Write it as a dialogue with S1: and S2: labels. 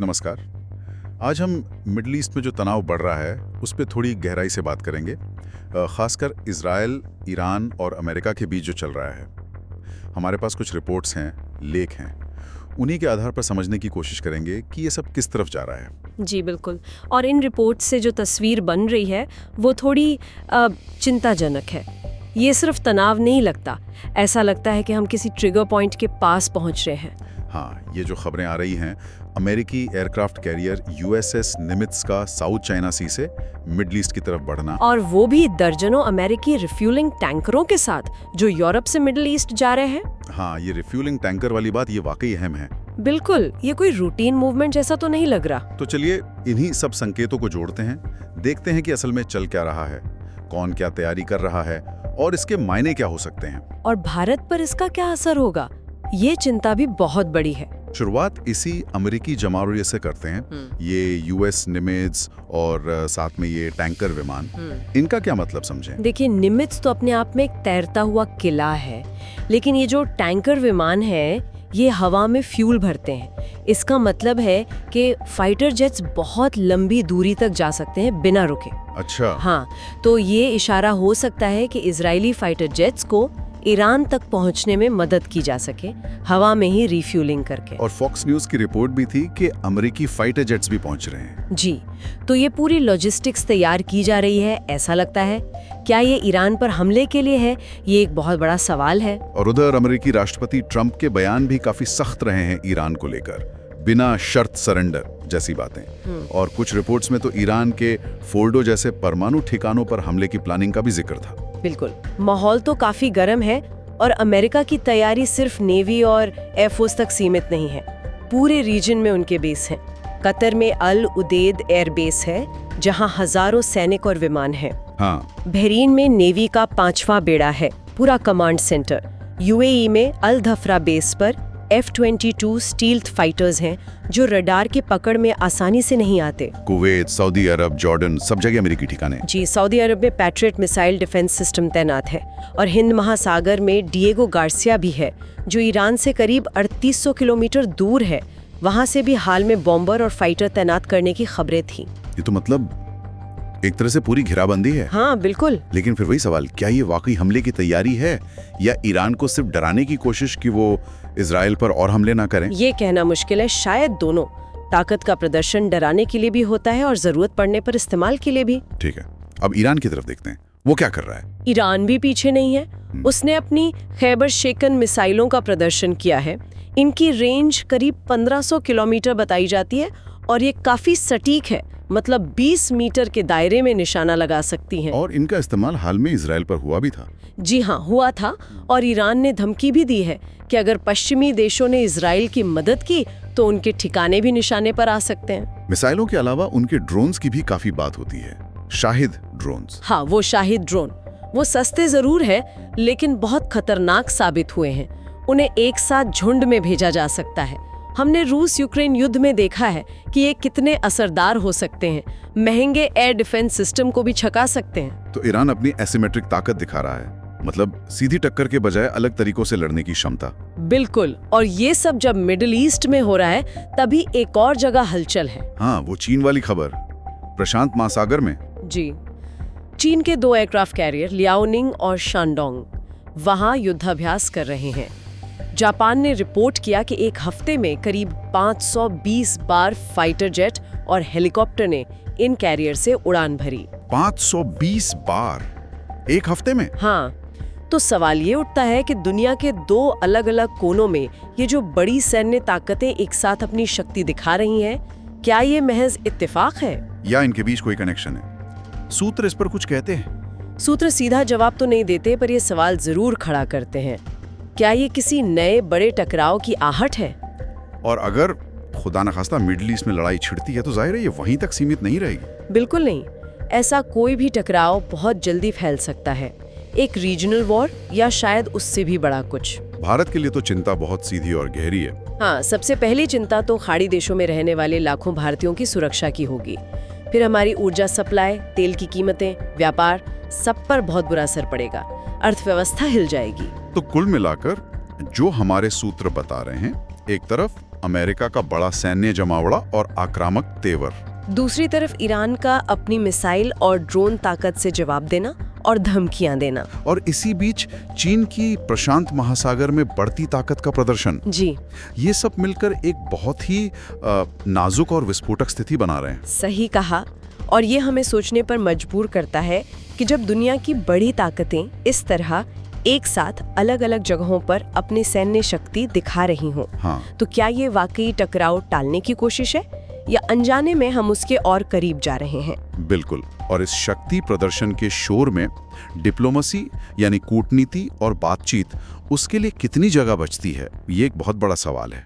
S1: नमस्कार। आज हम मिडल ईस्ट में जो तनाव बढ़ रहा है उस पर थोड़ी गहराई से बात करेंगे, खासकर इजराइल, ईरान और अमेरिका के बीच जो चल रहा है। हमारे पास कुछ रिपोर्ट्स हैं, लेख हैं, उन्हीं के आधार पर समझने की कोशिश करेंगे कि ये सब किस तरफ जा रहा है।
S2: जी बिल्कुल। और इन रिपोर्ट से जो तस्वीर बन रही है वो थोड़ी चिंताजनक है। ये सिर्फ तनाव नहीं लगता, ऐसा लगता है कि हम किसी ट्रिगर पॉइंट के पास पहुंच रहे हैं।
S1: हाँ, ये जो खबरें आ रही हैं, अमेरिकी एयरक्राफ्ट कैरियर यूएसएस निमित्ज का साउथ चाइना सी से मिडल ईस्ट की तरफ बढ़ना,
S2: और वो भी दर्जनों अमेरिकी रिफ्यूलिंग टैंकरों के साथ जो यूरोप से मिडल ईस्ट जा रहे हैं।
S1: हाँ, ये रिफ्यूलिंग टैंकर वाली बात ये वाकई अहम है।
S2: बिल्कुल, ये कोई रूटीन मूवमेंट जैसा तो नहीं लग रहा।
S1: तो चलिए इन्हीं सब संकेतों को जोड़ते हैं, देखते हैं कि असल में चल क्या रहा है, कौन क्या तैयारी कर रहा है और इसके मायने क्या हो सकते हैं।
S2: और भारत पर इसका क्या असर होगा, ये चिंता भी बहुत बड़ी है।
S1: शुरुआत इसी अमेरिकी जमावड़े से करते हैं। ये यूएस निमित्ज और साथ में ये टैंकर विमान, इनका क्या मतलब समझें?
S2: देखिए, निमित्ज तो अपने आप में एक तैरता हुआ किला है, लेकिन ये जो टैंकर विमान है ये हवा में फ्यूल भरते हैं। इसका मतलब है कि फाइटर जेट्स बहुत लंबी दूरी तक जा सकते हैं बिना रुके।
S1: अच्छा।
S2: हाँ, तो ये इशारा हो सकता है कि इजरायली फाइटर जेट्स को ईरान तक पहुंचने में मदद की जा सके, हवा में ही रिफ्यूलिंग करके।
S1: और फॉक्स न्यूज की रिपोर्ट भी थी कि अमेरिकी फाइटर जेट्स भी पहुंच रहे हैं।
S2: जी, तो ये पूरी लॉजिस्टिक्स तैयार की जा रही है, ऐसा लगता है। क्या ये ईरान पर हमले के लिए है, ये एक बहुत बड़ा सवाल है।
S1: और उधर अमेरिकी राष्ट्रपति ट्रंप के बयान भी काफी सख्त रहे हैं ईरान को लेकर, बिना शर्त सरेंडर जैसी बातें। और कुछ रिपोर्ट्स में तो ईरान के फोर्डो जैसे परमाणु ठिकानों पर हमले की प्लानिंग का भी जिक्र था।
S2: बिल्कुल, माहौल तो काफी गर्म है और अमेरिका की तैयारी सिर्फ नेवी और एयरफोर्स तक सीमित नहीं है, पूरे रीजन में उनके बेस हैं। कतर में अल उदेद एयर बेस है जहां हजारों सैनिक और विमान हैं।
S1: हाँ।
S2: बहरीन में नेवी का 5वां बेड़ा है, पूरा कमांड सेंटर। यूएई में अल धफरा बेस पर F-22 स्टील्थ फाइटर्स हैं जो रडार की पकड़ में आसानी से नहीं आते।
S1: कुवैत, सऊदी अरब, जॉर्डन, सब जगह अमेरिकी ठिकाने।
S2: जी, सऊदी अरब में पैट्रियट मिसाइल डिफेंस सिस्टम तैनात है। और हिंद महासागर में डिएगो गार्सिया भी है जो ईरान से करीब 3800 किलोमीटर दूर है। वहां से भी हाल में बॉम्बर और फाइटर तैनात करने की खबरें थी।
S1: ये तो मतलब एक तरह से पूरी घेराबंदी है।
S2: हाँ बिल्कुल।
S1: लेकिन फिर वही सवाल, क्या ये वाकई हमले की तैयारी है या ईरान को सिर्फ डराने की कोशिश कि वो इजराइल पर और हमले ना करें?
S2: ये कहना मुश्किल है, शायद दोनों। ताकत का प्रदर्शन डराने के लिए भी होता है और जरूरत पड़ने पर इस्तेमाल के लिए भी।
S1: ठीक है, अब ईरान की तरफ देखते हैं, वो क्या कर रहा है?
S2: ईरान भी पीछे नहीं है। उसने अपनी खैबर शेकन मिसाइलों का प्रदर्शन किया है। इनकी रेंज करीब 1500 किलोमीटर बताई जाती है और ये काफी सटीक है, मतलब 20 मीटर के दायरे में निशाना लगा सकती हैं।
S1: और इनका इस्तेमाल हाल में इजराइल पर हुआ भी था।
S2: जी हाँ, हुआ था। और ईरान ने धमकी भी दी है कि अगर पश्चिमी देशों ने इजराइल की मदद की तो उनके ठिकाने भी निशाने पर आ सकते हैं।
S1: मिसाइलों के अलावा उनके ड्रोन्स की भी काफी बात होती है, शाहिद ड्रोन्स।
S2: हाँ, वो शाहिद ड्रोन, वो सस्ते जरूर है लेकिन बहुत खतरनाक साबित हुए हैं। उन्हें एक साथ झुंड में भेजा जा सकता है। हमने रूस यूक्रेन युद्ध में देखा है कि ये कितने असरदार हो सकते हैं, महंगे एयर डिफेंस सिस्टम को भी छका सकते हैं।
S1: तो ईरान अपनी एसिमेट्रिक ताकत दिखा रहा है, मतलब सीधी टक्कर के बजाय अलग तरीकों से लड़ने की क्षमता।
S2: बिल्कुल। और ये सब जब मिडिल ईस्ट में हो रहा है तभी एक और जगह हलचल है।
S1: हाँ, वो चीन वाली खबर, प्रशांत महासागर में।
S2: जी, चीन के 2 एयरक्राफ्ट कैरियर लियाओनिंग और शानडोंग वहां युद्धाभ्यास कर रहे हैं। जापान ने रिपोर्ट किया कि एक हफ्ते में करीब 520 बार फाइटर जेट और हेलीकॉप्टर ने इन कैरियर से उड़ान भरी।
S1: 520 बार एक हफ्ते में?
S2: हाँ, तो सवाल ये उठता है कि दुनिया के 2 अलग-अलग कोनों में ये जो बड़ी सैन्य ताकतें एक साथ अपनी शक्ति दिखा रही हैं, क्या ये महज इत्तेफाक है
S1: या इनके बीच कोई कनेक्शन है? सूत्र इस पर कुछ कहते हैं?
S2: सूत्र सीधा जवाब तो नहीं देते, पर ये सवाल जरूर खड़ा करते हैं, क्या ये किसी नए बड़े टकराव की आहट है?
S1: और अगर खुदा न खास्ता मिडिल ईस्ट में लड़ाई छिड़ती है तो जाहिर है ये वहीं तक सीमित नहीं रहेगी।
S2: बिल्कुल नहीं, ऐसा कोई भी टकराव बहुत जल्दी फैल सकता है, एक रीजनल वॉर या शायद उससे भी बड़ा कुछ।
S1: भारत के लिए तो चिंता बहुत सीधी और गहरी है।
S2: हाँ, सबसे पहली चिंता तो खाड़ी देशों में रहने वाले लाखों भारतीयों की सुरक्षा की होगी। फिर हमारी ऊर्जा सप्लाई, तेल की कीमतें, व्यापार, सब पर बहुत बुरा असर पड़ेगा। अर्थव्यवस्था हिल जाएगी।
S1: तो कुल मिलाकर जो हमारे सूत्र बता रहे हैं, एक तरफ अमेरिका का बड़ा सैन्य जमावड़ा और आक्रामक तेवर।
S2: दूसरी तरफ ईरान का अपनी मिसाइल और ड्रोन ताकत से जवाब देना और धमकियां देना।
S1: और इसी बीच चीन की प्रशांत महासागर में बढ़ती ताकत का प्रदर्शन।
S2: जी,
S1: ये सब मिलकर एक बहुत ही नाजुक और विस्फोटक स्थिति बना रहे हैं।
S2: सही कहा। और ये हमें सोचने पर मजबूर करता है कि जब दुनिया की बड़ी ताकतें इस तरह एक साथ अलग अलग जगहों पर अपनी सैन्य शक्ति दिखा रही हों,
S1: हाँ।
S2: तो क्या ये वाकई टकराव टालने की कोशिश है या अनजाने में हम उसके और करीब जा रहे हैं?
S1: बिल्कुल। और इस शक्ति प्रदर्शन के शोर में डिप्लोमेसी यानी कूटनीति और बातचीत, उसके लिए कितनी जगह बचती है, ये एक बहुत बड़ा सवाल है।